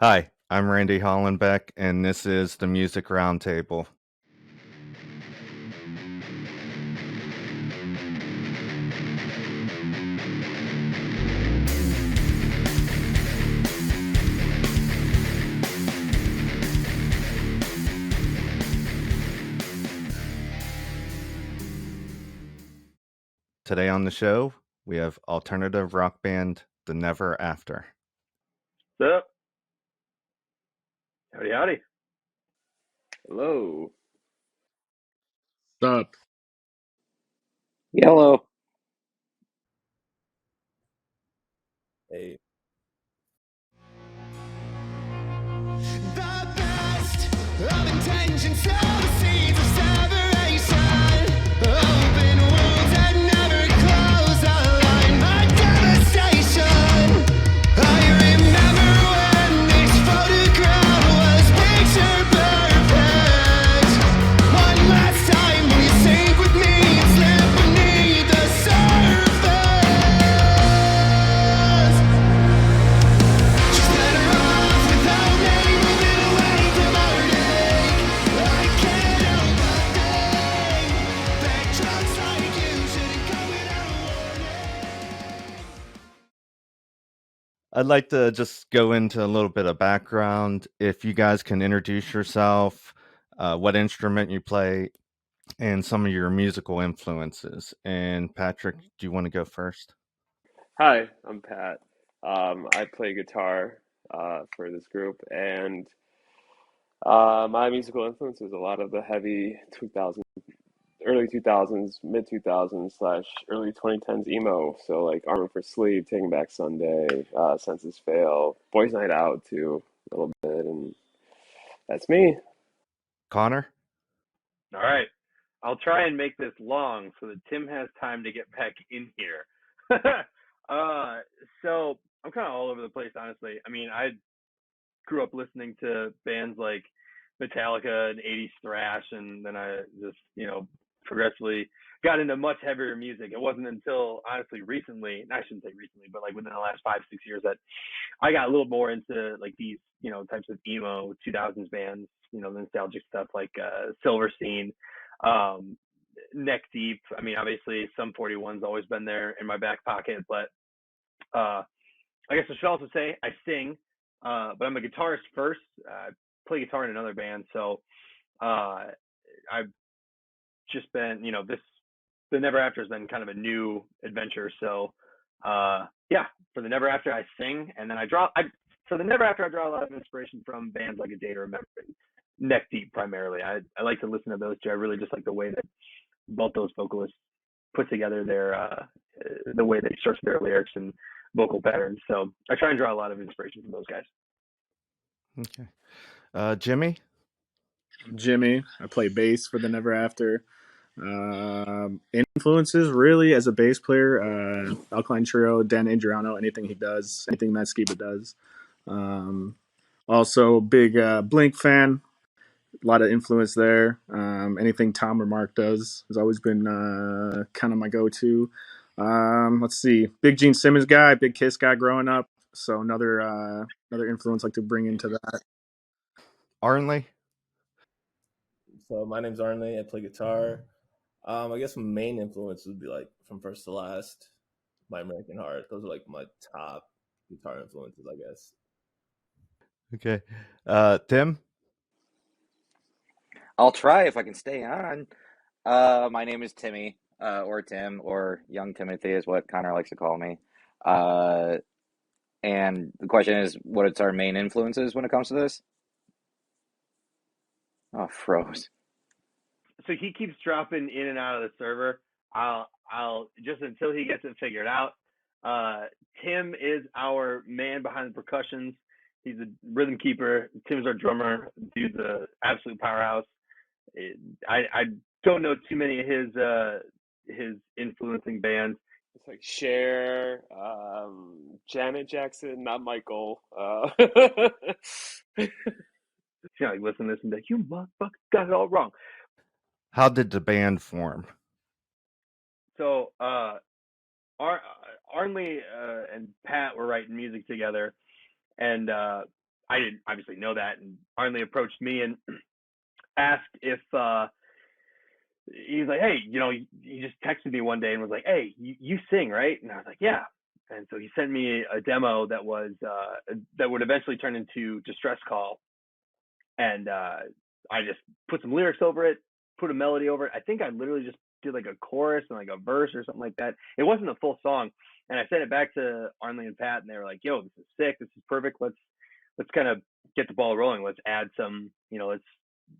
Hi, I'm Randy Hollenbeck, and this is the Music Roundtable. Today on the show, we have alternative rock band The Neverafter. What's up? Howdy, howdy. Hello. What's up? Yellow. Hey. The best of intentions sow the seeds of separation. Open wounds that never close a line of devastation. I remember when this photograph was picture perfect. One last time, will you sink with me and slip beneath the surface? She's better off without me, moving away from heartache. I can't help but think that drugs like you shouldn't come without a warning. I'd like to just go into a little bit of background. If you guys can introduce yourself, what instrument you play, and some of your musical influences. And Patrick, do you want to go first? Hi, I'm Pat. I play guitar for this group, and my musical influence is a lot of the heavy 2000s, early 2000s, mid 2000s slash early 2010s emo. So like Armor for Sleep, Taking Back Sunday, Senses Fail, Boys Night Out too, a little bit, and that's me. Connor? All right. I'll try and make this long so that Tim has time to get back in here. uh, so I'm kind of all over the place, honestly. I mean, I grew up listening to bands like Metallica and 80s thrash, and then I just, progressively got into much heavier music. It wasn't until honestly recently, I shouldn't say recently, but like within the last 5, 6 years that I got a little more into like these, types of emo 2000s bands, the nostalgic stuff like Silverstein, um, Neck Deep. I mean, obviously, Sum 41's always been there in my back pocket, but uh, I guess I should also say I sing, but I'm a guitarist first. I play guitar in another band, so uh, I've just been, the Never After has been kind of a new adventure. So, yeah, for the Never After, I sing, and then for the Never After, I draw a lot of inspiration from bands like A Day to Remember, Neck Deep primarily. I like to listen to those two. I really just like the way that both those vocalists put together the way they structure their lyrics and vocal patterns. So I try and draw a lot of inspiration from those guys. Okay. Jimmy? Jimmy. I play bass for the Neverafter. Influences really as a bass player, Alkaline Trio, Dan Adriano, anything he does, anything Matt Skiba does. Also, big Blink fan. A lot of influence there. Anything Tom or Mark does has always been kind of my go-to. Let's see, big Gene Simmons guy, big Kiss guy growing up. So another influence I like to bring into that. Arnley? So my name's Arnley. I play guitar. I guess my main influence would be like From First to Last, My American Heart. Those are like my top guitar influences, I guess. Okay. Tim? I'll try if I can stay on. My name is Timmy, or Tim, or Young Timothy is what Connor likes to call me. Uh, and the question is, what is our main influences when it comes to this? Oh, froze. So he keeps dropping in and out of the server. I'll just until he gets it figured out. Tim is our man behind the percussions. He's a rhythm keeper. Tim's our drummer. Dude's a absolute powerhouse. I don't know too many of his influencing bands. It's like Cher, Janet Jackson, not Michael. Like listen to this and be like, you motherfucker got it all wrong. How did the band form? So Arnley and Pat were writing music together, and I didn't obviously know that, and Arnley approached me and asked if he's like, hey, he just texted me one day and was like, hey, you sing, right? And I was like, yeah. And so he sent me a demo that was that would eventually turn into Distress Call, and I just put some lyrics over it, put a melody over it. I think I literally just did like a chorus and like a verse or something like that. It wasn't a full song, and I sent it back to Arnley and Pat, and they were like, "Yo, this is sick. This is perfect. Let's kind of get the ball rolling. Let's add some, let's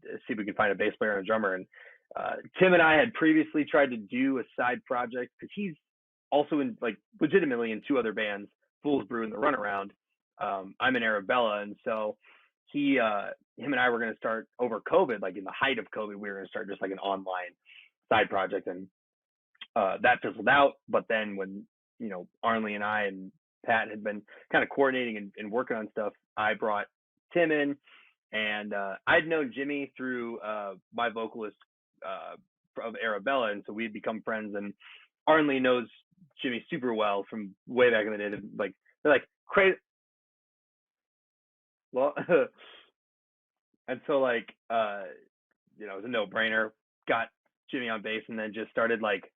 see if we can find a bass player and a drummer." And Tim and I had previously tried to do a side project because he's also in like legitimately in two other bands, Fool's Brew and the Runaround. I'm in Arabella, and so him and I were going to start over COVID, like in the height of COVID, we were going to start just like an online side project, and that fizzled out. But then when Arnley and I and Pat had been kind of coordinating and working on stuff, I brought Tim in, and I'd known Jimmy through my vocalist of Arabella, and so we'd become friends. And Arnley knows Jimmy super well from way back in the day. Like they're like crazy. Well, and so like it was a no-brainer. Got Jimmy on bass, and then just started like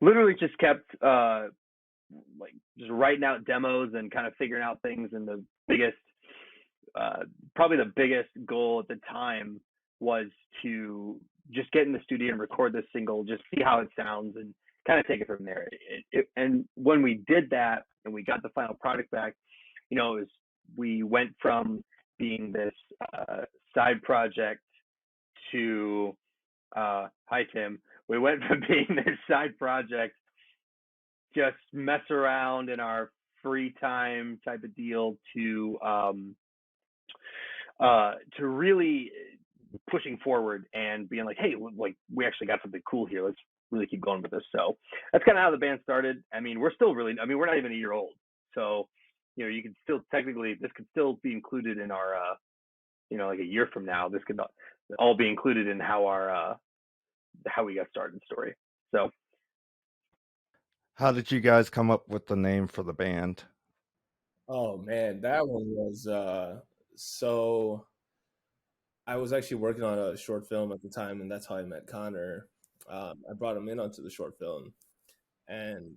literally just kept like just writing out demos and kind of figuring out things. And the biggest probably the biggest goal at the time was to just get in the studio and record this single, just see how it sounds, and kind of take it from there. And when we did that and we got the final product back, we went from being this side project to hi Tim. We went from being this side project, just mess around in our free time type of deal, to really pushing forward and being like, hey, like we actually got something cool here. Let's really keep going with this. So that's kind of how the band started. I mean, we're not even a year old. So, you can still this could still be included in our, like a year from now, this could all be included in how we got started story. So. How did you guys come up with the name for the band? Oh man, that one was so I was actually working on a short film at the time, and that's how I met Connor. I brought him in onto the short film, and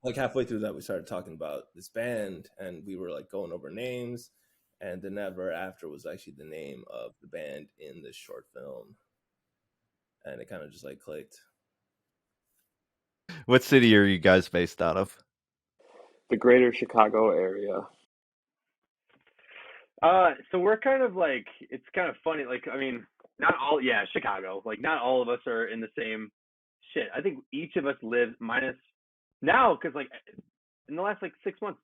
like halfway through that, we started talking about this band, and we were like going over names, and the Neverafter was actually the name of the band in this short film, and it kind of just like clicked. What city are you guys based out of? The greater Chicago area. So we're kind of like, it's kind of funny. Like, I mean, Chicago. Like, not all of us are in the same shit. I think each of us lives minus now, because like in the last like 6 months,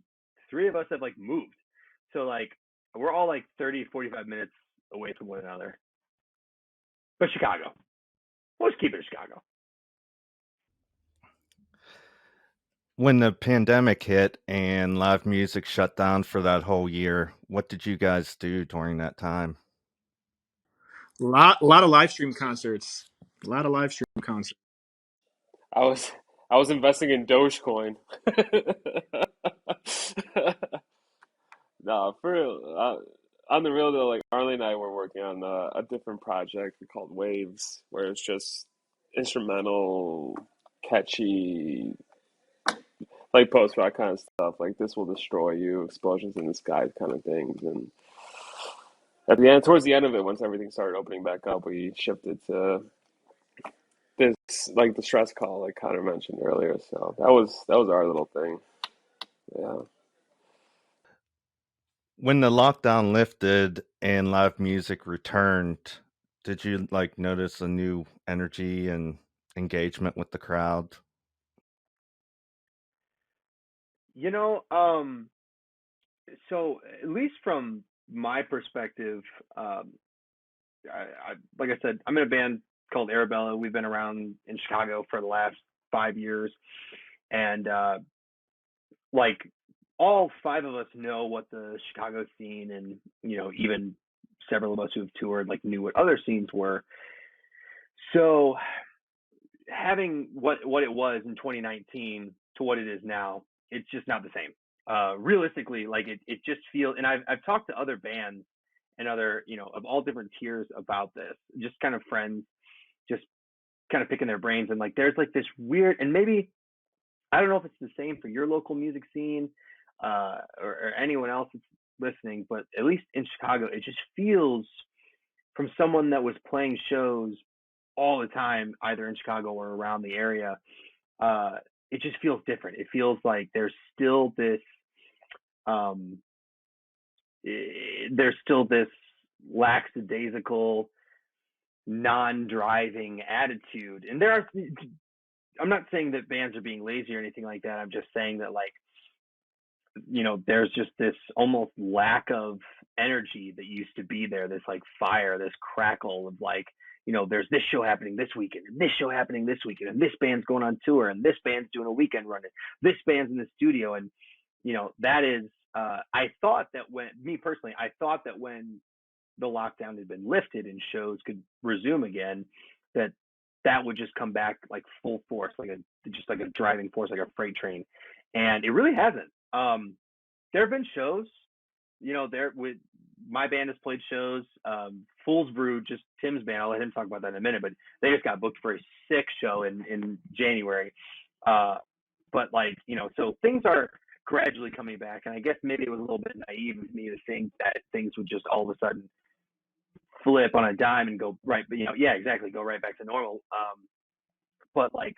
3 of us have like moved. So like we're all like 30, 45 minutes away from one another. But Chicago. We'll just keep it in Chicago. When the pandemic hit and live music shut down for that whole year, what did you guys do during that time? lot of live stream concerts. A lot of live stream concerts. I was I was investing in Dogecoin. No, for real. On the real though, like Arlie and I were working on a different project called Waves, where it's just instrumental, catchy, like post rock kind of stuff. Like "This Will Destroy You," "Explosions in the Sky" kind of things. And at the end, towards the end of it, once everything started opening back up, we shifted to this, like the stress call, like Connor mentioned earlier. So that was our little thing. Yeah. When the lockdown lifted and live music returned, did you like notice a new energy and engagement with the crowd? You know, so at least from my perspective, like I said, I'm in a band called Arabella. We've been around in Chicago for the last 5 years, and like all 5 of us know what the Chicago scene, and even several of us who have toured like knew what other scenes were. So having what it was in 2019 to what it is now, it's just not the same. realistically, like it just feels, and I've talked to other bands and other, of all different tiers about this, just kind of friends, just kind of picking their brains, and like there's like this weird, and maybe I don't know if it's the same for your local music scene, or anyone else that's listening, but at least in Chicago, it just feels, from someone that was playing shows all the time, either in Chicago or around the area, uh, it just feels different. It feels like um, there's still this lackadaisical, non-driving attitude, and I'm not saying that bands are being lazy or anything like that. I'm just saying that, like, there's just this almost lack of energy that used to be there, this like fire, this crackle of like, there's this show happening this weekend, and this show happening this weekend, and this band's going on tour, and this band's doing a weekend run, and this band's in the studio. And, that is, I thought that when the lockdown had been lifted and shows could resume again, that would just come back like full force, just like a driving force, like a freight train. And it really hasn't. There have been shows, there with my band has played shows. Fool's Brew, just Tim's band, I'll let him talk about that in a minute, but they just got booked for a sick show in January. But like, so things are gradually coming back, and I guess maybe it was a little bit naive of me to think that things would just all of a sudden flip on a dime and go right, yeah, exactly, go right back to normal. But like,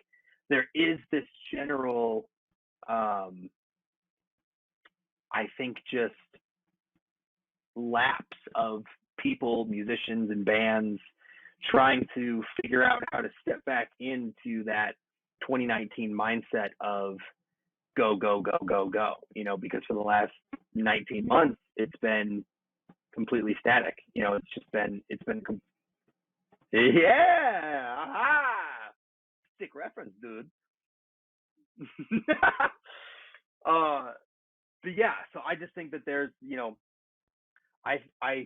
there is this general, I think, just lapse of people, musicians and bands, trying to figure out how to step back into that 2019 mindset of go, go, go, go, go, because for the last 19 months, it's been completely static. Yeah, aha, sick reference, dude. But yeah, so I just think that there's, I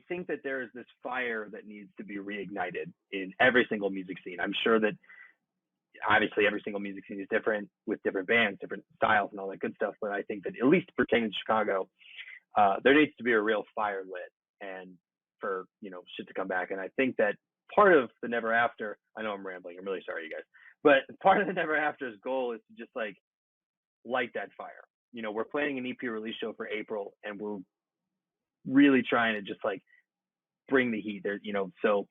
think that there is this fire that needs to be reignited in every single music scene. I'm sure that obviously every single music scene is different, with different bands, different styles, and all that good stuff. But I think that, at least pertaining to Chicago, there needs to be a real fire lit, and for shit to come back. And I think that part of the Never After, I know I'm rambling, I'm really sorry, you guys, but part of the Never After's goal is to just like light that fire. We're planning an EP release show for April, and we're really trying to just like bring the heat there. So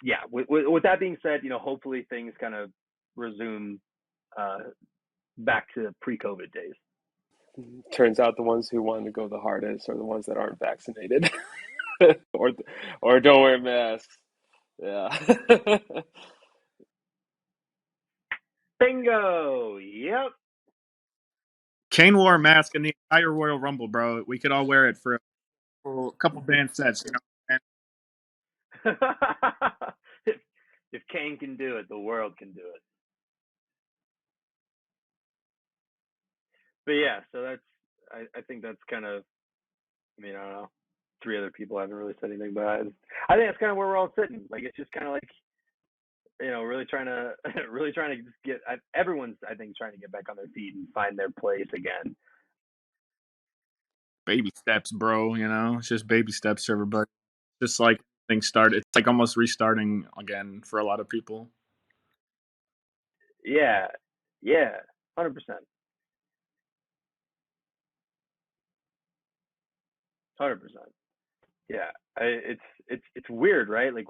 yeah, with that being said, hopefully things kind of resume back to pre-COVID days. Turns out the ones who want to go the hardest are the ones that aren't vaccinated or don't wear masks. Yeah. Bingo. Yep. Kane wore a mask in the entire Royal Rumble, bro. We could all wear it for a couple band sets, And if Kane can do it, the world can do it. But yeah, so that's, I think that's kind of, I don't know, 3 other people haven't really said anything, but I think that's kind of where we're all sitting. Like, it's just kind of like, really trying to just get, everyone's, I think, trying to get back on their feet and find their place again. baby steps, bro. It's just baby steps for everybody. Just like things start, it's like almost restarting again for a lot of people. Yeah, 100%. 100%. Yeah, it's weird, right? Like,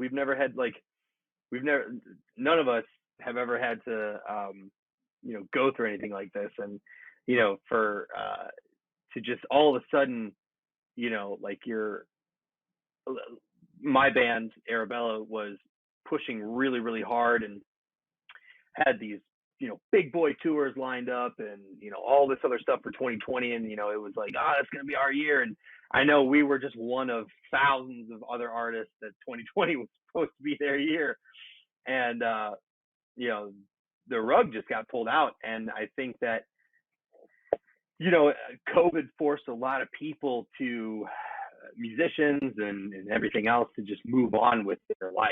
none of us have ever had to, go through anything like this, and for to just all of a sudden, like, my band Arabella was pushing really, really hard and had these big boy tours lined up, and all this other stuff for 2020, and it was like, that's gonna be our year. And I know we were just one of thousands of other artists that 2020 was supposed to be their year, and the rug just got pulled out. And I think that COVID forced a lot of people to, musicians and everything else, to just move on with their life.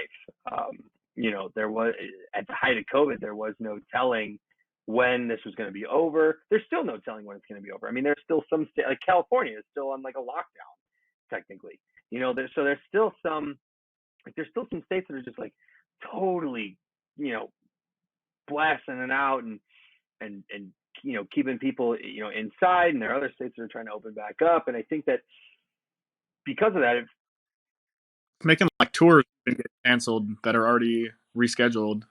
There was, at the height of COVID, there was no telling when this was going to be over. There's still no telling when it's going to be over. I mean, there's still some state like California is still on like a lockdown technically. There's still some states that are just like totally, you know, blasting it out and keeping people inside, and there are other states that are trying to open back up. And I think that because of that, Making like tours get canceled that are already rescheduled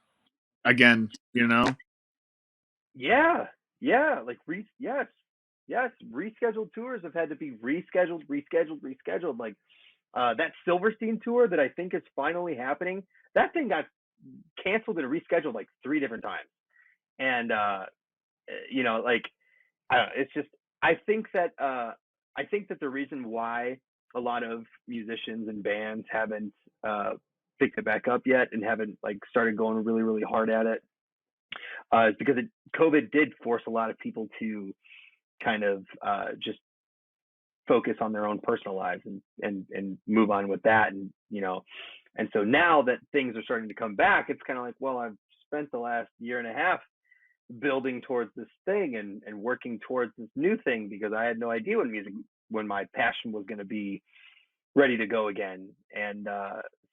again. yeah, like yes, rescheduled tours have had to be rescheduled. Like that Silverstein tour that I think is finally happening, that thing got canceled and rescheduled like 3 different times. And like I don't know, it's just I think that the reason why a lot of musicians and bands haven't picked it back up yet and haven't like started going really really hard at it is because COVID did force a lot of people to kind of just focus on their own personal lives and move on with that. And so now that things are starting to come back, it's kind of like, well, I've spent the last year and a half building towards this thing and working towards this new thing because I had no idea when my passion was going to be ready to go again. And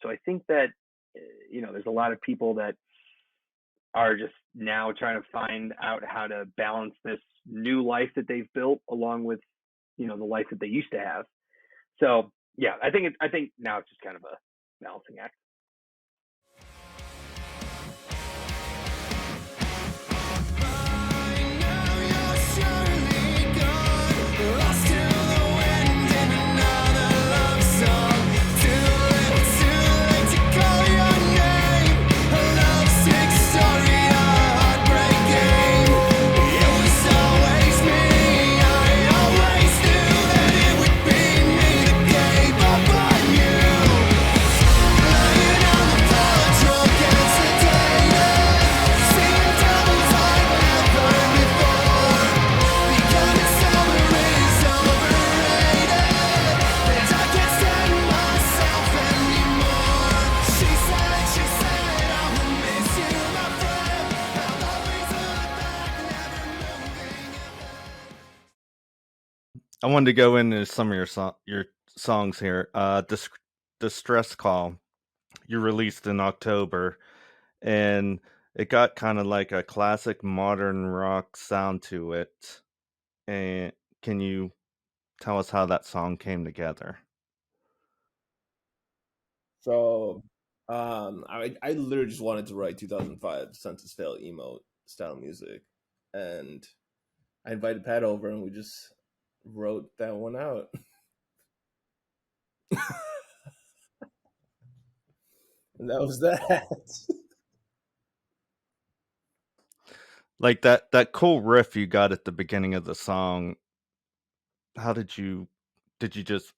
so I think that there's a lot of people that are just now trying to find out how to balance this new life that they've built along with the life that they used to have. So yeah, I think now it's just kind of a balancing act. I wanted to go into some of your songs here. Distress Call, you released in October, and it got kind of like a classic modern rock sound to it. And can you tell us how that song came together? So, I literally just wanted to write 2005 Census Fail emo style music, and I invited Pat over, and we just wrote that one out. And that was that. Like that cool riff you got at the beginning of the song. How did you just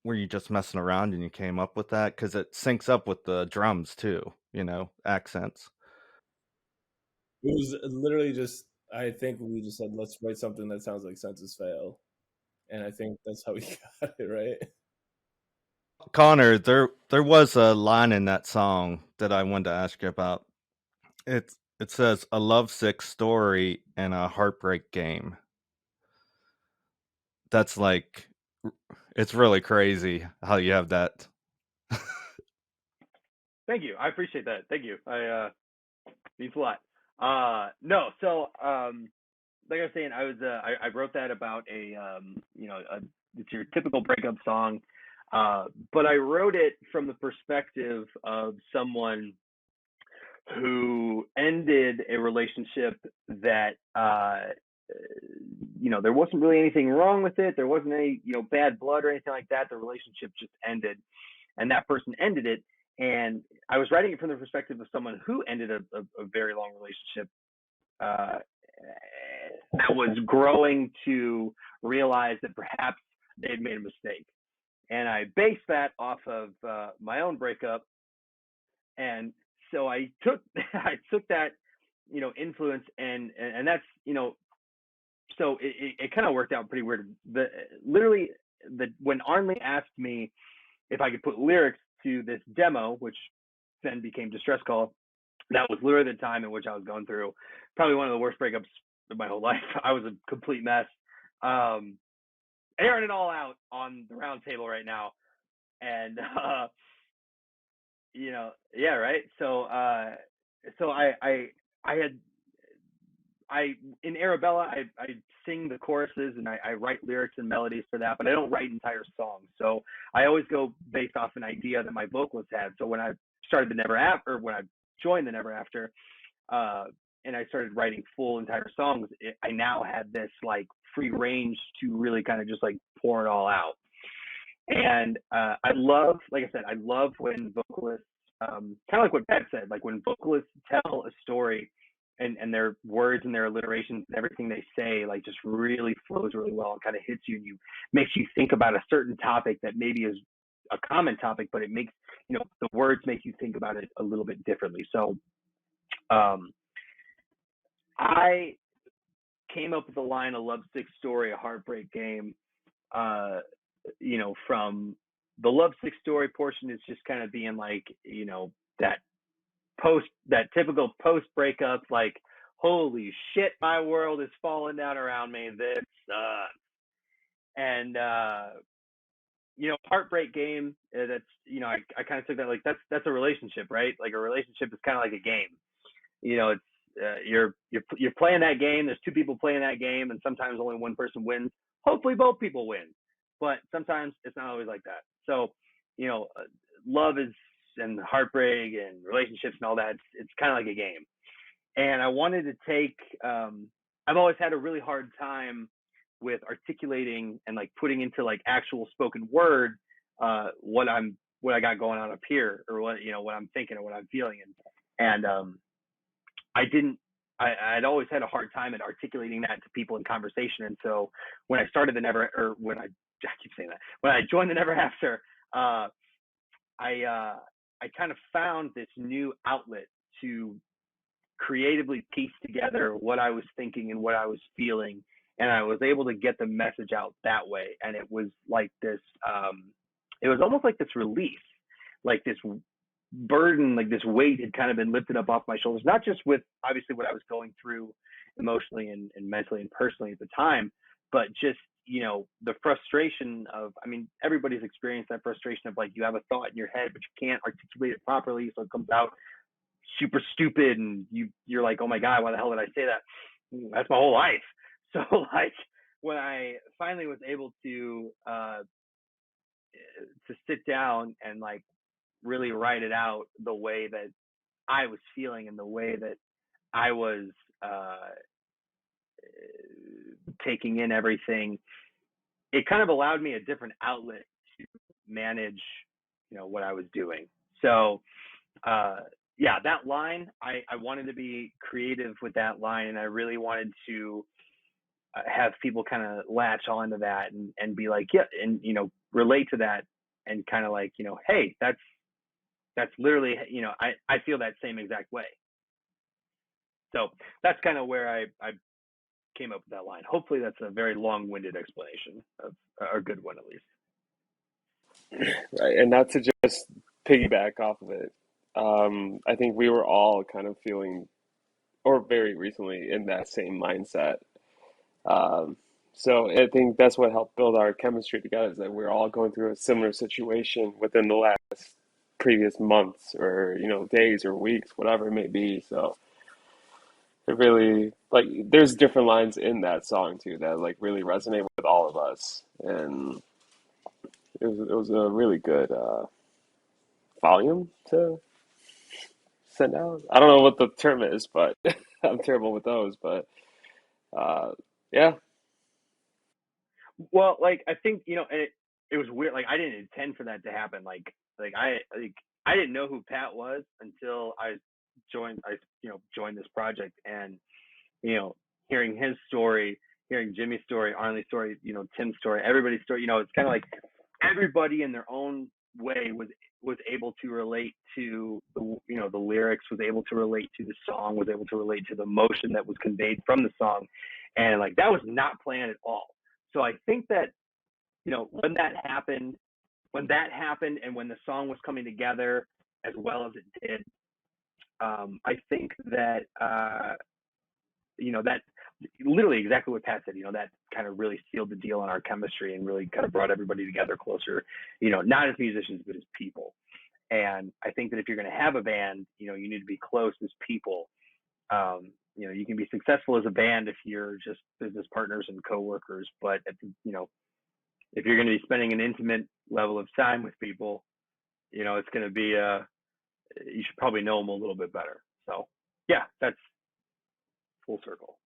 were you just messing around and you came up with that? Because it syncs up with the drums too, accents. It was literally just, I think we just said, let's write something that sounds like Census Fail. And I think that's how we got it, right? Connor, there was a line in that song that I wanted to ask you about. It says a lovesick story and a heartbreak game. That's like it's really crazy how you have that. Thank you. I appreciate that. Thank you. I means a lot. No, so like I was saying, I wrote that about it's your typical breakup song, but I wrote it from the perspective of someone who ended a relationship that there wasn't really anything wrong with it. There wasn't any bad blood or anything like that. The relationship just ended, and that person ended it. And I was writing it from the perspective of someone who ended a very long relationship uh, that was growing to realize that perhaps they'd made a mistake. And I based that off of my own breakup. And so I took that influence and that's so it kind of worked out pretty weird. When Arnley asked me if I could put lyrics to this demo, which then became Distress Call, that was literally the time in which I was going through probably one of the worst breakups of my whole life. I was a complete mess. Um, airing it all out on the round table right now. And yeah, right. So I had I in Arabella, I sing the choruses and I write lyrics and melodies for that, but I don't write entire songs. So I always go based off an idea that my vocalist had. So when I started the Neverafter, or when I joined the Neverafter, uh, and I started writing full entire songs, I now had this like free range to really kind of just like pour it all out. And I love, like I said, I love when vocalists, kind of like what Pat said, like when vocalists tell a story and their words and their alliterations and everything they say, like just really flows really well and kind of hits you and you makes you think about a certain topic that maybe is a common topic, but it makes, the words make you think about it a little bit differently. So um, I came up with the line, a lovesick story, a heartbreak game, uh, from the lovesick story portion is just kind of being like, that that typical post breakup, like, holy shit, my world is falling down around me. This sucks. And, heartbreak game, that's, I kind of took that like, that's a relationship, right? Like a relationship is kind of like a game. It's you're playing that game. There's two people playing that game, and sometimes only one person wins. Hopefully, both people win, but sometimes it's not always like that. So, love is and heartbreak and relationships and all that. It's kind of like a game, and I wanted to take. I've always had a really hard time with articulating and like putting into like actual spoken word what I got going on up here, or what I'm thinking or what I'm feeling, and I didn't. I'd always had a hard time at articulating that to people in conversation, and so when I started the Never, or when I keep saying that, when I joined the Neverafter, I kind of found this new outlet to creatively piece together what I was thinking and what I was feeling, and I was able to get the message out that way. And it was like this. It was almost like this release, like this burden, like this weight had kind of been lifted up off my shoulders, not just with obviously what I was going through emotionally and mentally and personally at the time, but just, the frustration of, I mean, everybody's experienced that frustration of like, you have a thought in your head, but you can't articulate it properly. So it comes out super stupid and you're like, oh my God, why the hell did I say that? That's my whole life. So like when I finally was able to sit down and like really write it out the way that I was feeling and the way that I was uh, taking in everything, it kind of allowed me a different outlet to manage, what I was doing. So, yeah, that line, I wanted to be creative with that line, and I really wanted to have people kind of latch onto that and be like, yeah, and relate to that, and kind of like, hey, that's literally, I feel that same exact way. So that's kind of where I came up with that line. Hopefully that's a very long-winded explanation of, or a good one at least. Right, and not to just piggyback off of it, I think we were all kind of feeling, or very recently, in that same mindset. Um, so I think that's what helped build our chemistry together, is that we're all going through a similar situation within the last previous months, or days or weeks, whatever it may be. So it really, like, there's different lines in that song too that like really resonate with all of us, and it was a really good volume to send out. I don't know what the term is, but I'm terrible with those. But uh, yeah, Well, like I think it was weird. Like I didn't intend for that to happen. I didn't know who Pat was until I joined this project, and hearing his story, hearing Jimmy's story, Arlen's story, Tim's story, everybody's story. It's kind of like everybody in their own way was able to relate to the lyrics, was able to relate to the song, was able to relate to the emotion that was conveyed from the song, and like that was not planned at all. So I think that when that happened, and when the song was coming together as well as it did, I think that that literally exactly what Pat said. That kind of really sealed the deal on our chemistry and really kind of brought everybody together closer. Not as musicians but as people. And I think that if you're going to have a band, you need to be close as people. You can be successful as a band if you're just business partners and coworkers, but if you're going to be spending an intimate level of time with people, it's going to be you should probably know them a little bit better. So yeah, that's full circle.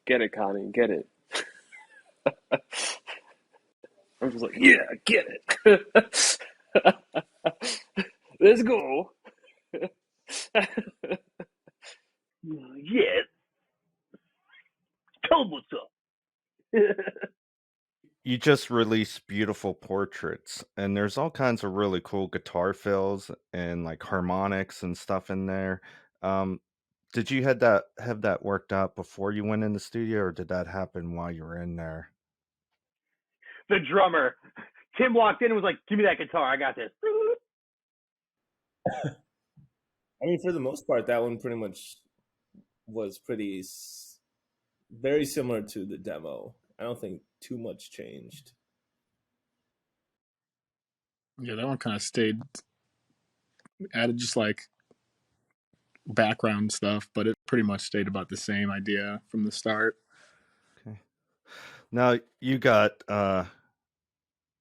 Get it, Connie. Get it. I'm just like, yeah, get it. Let's go. Yeah, tell them what's up. You just released Beautiful Portraits, and there's all kinds of really cool guitar fills and like harmonics and stuff in there. Um, did you have that worked out before you went in the studio, or did that happen while you were in there? The drummer, Tim, walked in and was like, "Give me that guitar, I got this." I mean, for the most part, that one pretty much was very similar to the demo. I don't think too much changed. Yeah, that one kind of stayed added just like background stuff, but it pretty much stayed about the same idea from the start. Okay. Now you got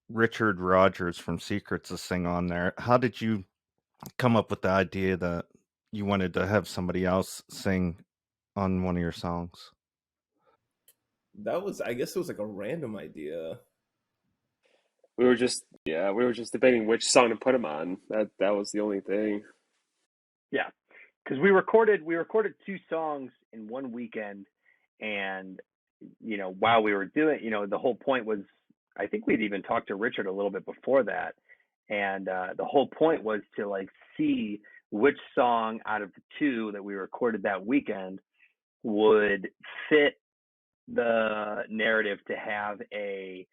Richard Rogers from Secrets to sing on there. How did you come up with the idea that you wanted to have somebody else sing on one of your songs? I guess it was like a random idea. We were just debating which song to put him on. That was the only thing. Yeah, because we recorded 2 songs in one weekend, and while we were doing, the whole point was, I think we'd even talked to Richard a little bit before that, and the whole point was to like see which song out of the 2 that we recorded that weekend would fit the narrative to have a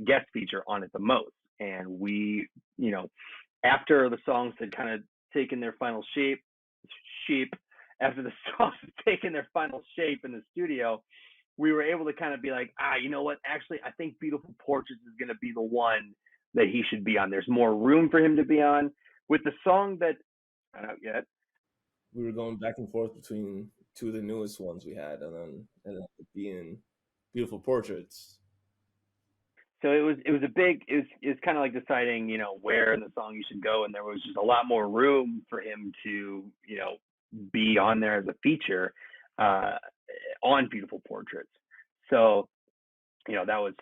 guest feature on it the most. And we, after the songs had kind of taken their final sheep, after the songs had taken their final shape in the studio, we were able to kind of be like, you know what? Actually, I think Beautiful Portraits is going to be the one that he should be on. There's more room for him to be on. With the song that's not out yet, We were going back and forth between two of the newest ones we had, and then ended up being Beautiful Portraits. so it was kind of like deciding where in the song you should go, and there was just a lot more room for him to be on there as a feature uh on Beautiful Portraits. So that was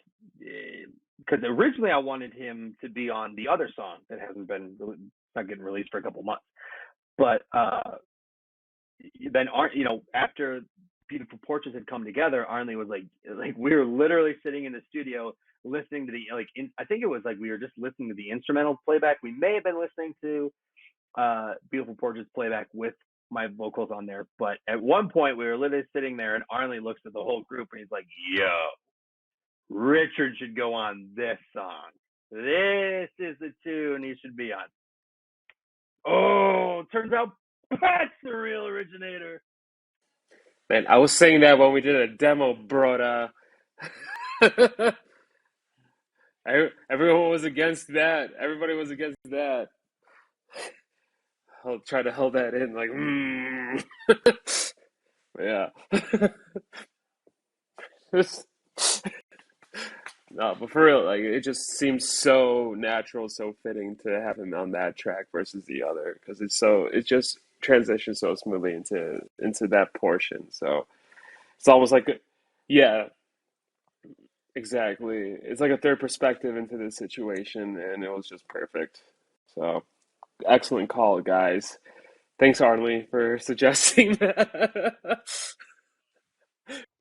because originally I wanted him to be on the other song that hasn't been not getting released for a couple months, but then after Beautiful Portraits had come together, Arnley was like we were literally sitting in the studio listening to the I think it was like we were just listening to the instrumental playback. We may have been listening to Beautiful Portraits playback with my vocals on there, but at one point we were literally sitting there and Arnley looks at the whole group and he's like, "Yo, Richard should go on this song. This is the tune he should be on." Oh, turns out Pat's the real originator. Man, I was saying that when we did a demo, broda. Everyone was against that. Everybody was against that. I'll try to hold that in, like, yeah. No, but for real, like it just seems so natural, so fitting to have him on that track versus the other because it just transitions so smoothly into that portion. So it's almost like, yeah, exactly. It's like a third perspective into this situation, and it was just perfect. So excellent call, guys. Thanks, Arnley, for suggesting that.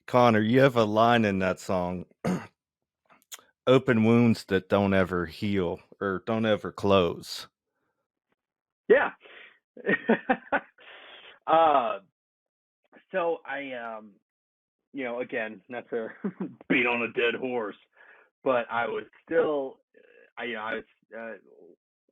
Connor, you have a line in that song, open wounds that don't ever heal or don't ever close. Yeah. uh, so again, not to beat on a dead horse, but I was still, I was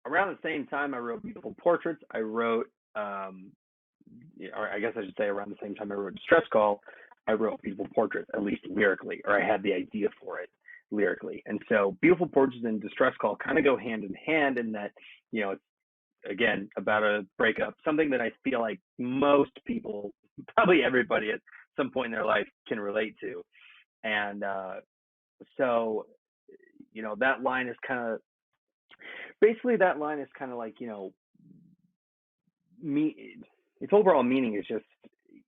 around the same time I wrote Beautiful Portraits. I wrote or I guess I should say around the same time I wrote Distress Call, I wrote Beautiful Portraits, at least lyrically, or I had the idea for it lyrically. And so Beautiful Portraits and Distress Call kind of go hand in hand in that, it's again about a breakup, something that I feel like most people, probably everybody at some point in their life can relate to. And so, that line is kind of like, me, its overall meaning is just,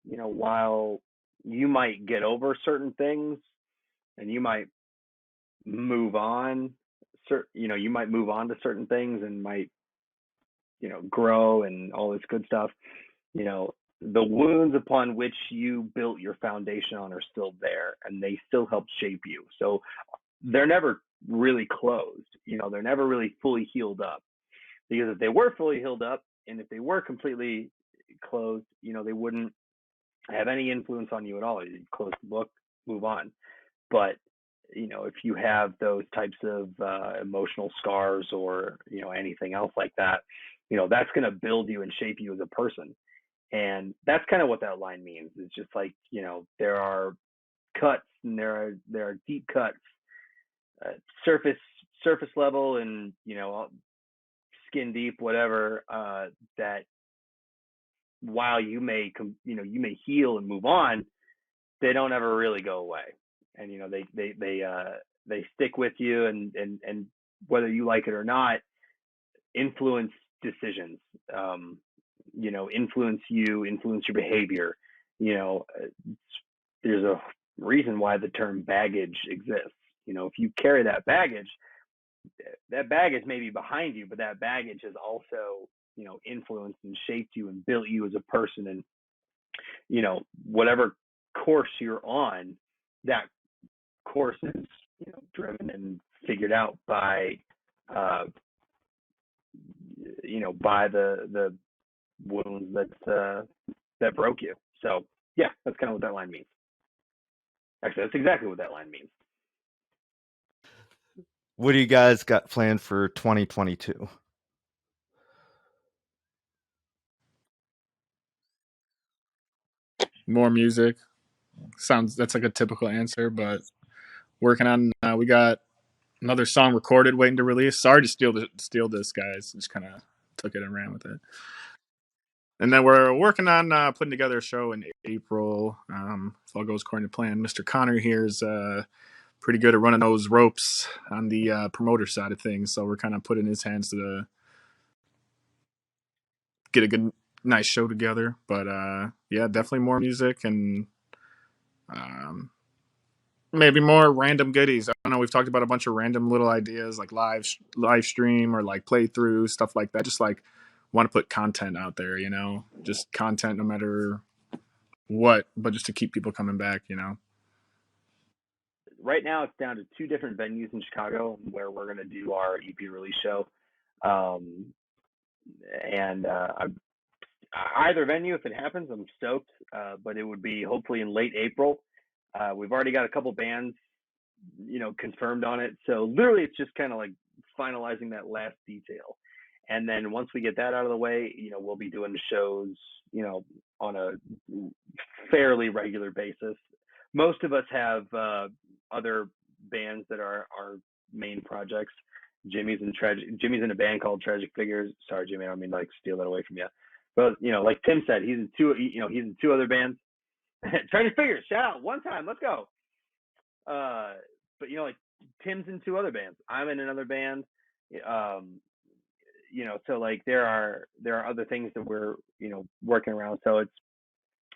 while you might get over certain things and you might move on, you might move on to certain things and might, grow and all this good stuff, the wounds upon which you built your foundation on are still there and they still help shape you. So they're never really closed, they're never really fully healed up, because if they were fully healed up and if they were completely closed, they wouldn't have any influence on you at all. You'd close the book, move on. But if you have those types of emotional scars or anything else like that, that's going to build you and shape you as a person. And that's kind of what that line means. It's just like, there are cuts and there are deep cuts, surface level and skin deep, whatever, that while you may heal and move on, they don't ever really go away. And they stick with you, and whether you like it or not, influence decisions, influence your behavior. There's a reason why the term baggage exists. If you carry that baggage may be behind you, but that baggage has also, influenced and shaped you and built you as a person. And, whatever course you're on, that course is, driven and figured out by, by the wounds that broke you. So yeah, that's kind of what that line means. Actually, that's exactly what that line means. What do you guys got planned for 2022? More music. That's like a typical answer, but working on. We got another song recorded, waiting to release. Sorry to steal this, guys. Just kind of took it and ran with it. And then we're working on putting together a show in April. If all goes according to plan. Mr. Connor here is pretty good at running those ropes on the promoter side of things, so we're kind of putting his hands to get a good, nice show together. But yeah, definitely more music and maybe more random goodies. I don't know. We've talked about a bunch of random little ideas like live stream or like playthrough stuff like that. Just like want to put content out there, just content no matter what, but just to keep people coming back, Right now, it's down to 2 different venues in Chicago where we're going to do our EP release show. And either venue, if it happens, I'm stoked. But it would be hopefully in late April. We've already got a couple bands, confirmed on it. So literally, it's just kind of like finalizing that last detail. And then once we get that out of the way, we'll be doing the shows, on a fairly regular basis. Most of us have other bands that are our main projects. Jimmy's in a band called Tragic Figures. Sorry, Jimmy, I don't mean to like steal that away from you. But like Tim said, he's in 2 other bands. Tragic Figures, shout out one time, let's go. But like Tim's in 2 other bands. I'm in another band. So like there are other things that we're working around. So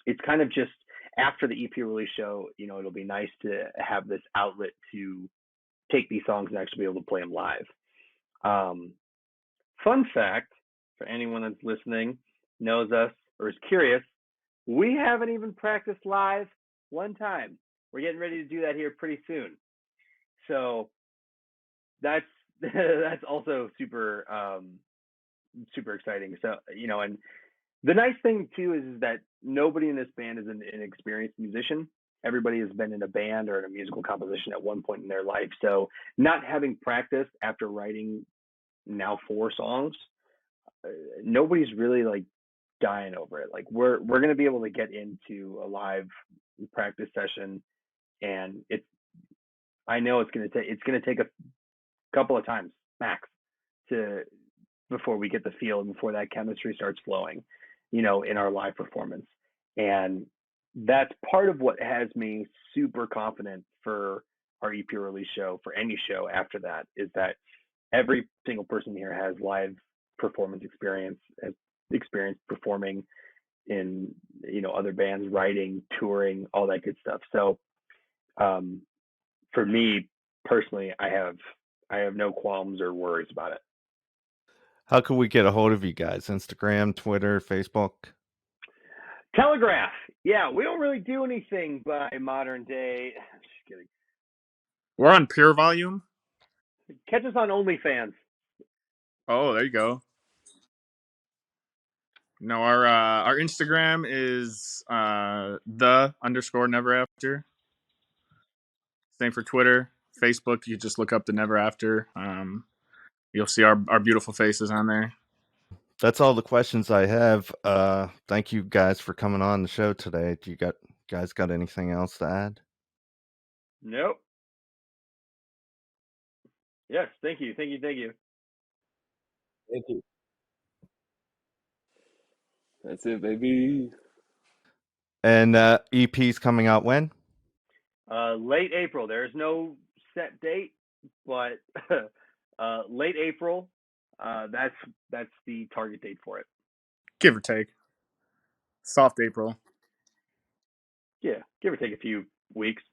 it's kind of just after the EP release show, it'll be nice to have this outlet to take these songs and actually be able to play them live. Fun fact for anyone that's listening, knows us, or is curious, we haven't even practiced live one time. We're getting ready to do that here pretty soon. So that's also super super exciting. So and the nice thing too is that nobody in this band is an experienced musician. Everybody has been in a band or in a musical composition at one point in their life. So not having practiced after writing now 4 songs, nobody's really like dying over it. Like we're gonna be able to get into a live practice session, and I know it's gonna take a couple of times max to before we get the feel and before that chemistry starts flowing, in our live performance. And that's part of what has me super confident for our EP release show, for any show after that, is that every single person here has live performance experience, has experience performing in, other bands, writing, touring, all that good stuff. So um, for me personally, I have no qualms or worries about it. How can we get a hold of you guys? Instagram, Twitter, Facebook? Telegraph. Yeah, we don't really do anything by modern day. Just kidding. We're on Pure Volume. Catch us on OnlyFans. Oh, there you go. No, our Instagram is _Neverafter. Same for Twitter, Facebook. You just look up the Neverafter. You'll see our beautiful faces on there. That's all the questions I have. Thank you guys for coming on the show today. Do you guys got anything else to add? Nope. Yes, thank you. Thank you. That's it, baby. And EP's coming out when? Late April. There's no set date, but late April. That's the target date for it. Give or take. Soft April. Yeah, give or take a few weeks.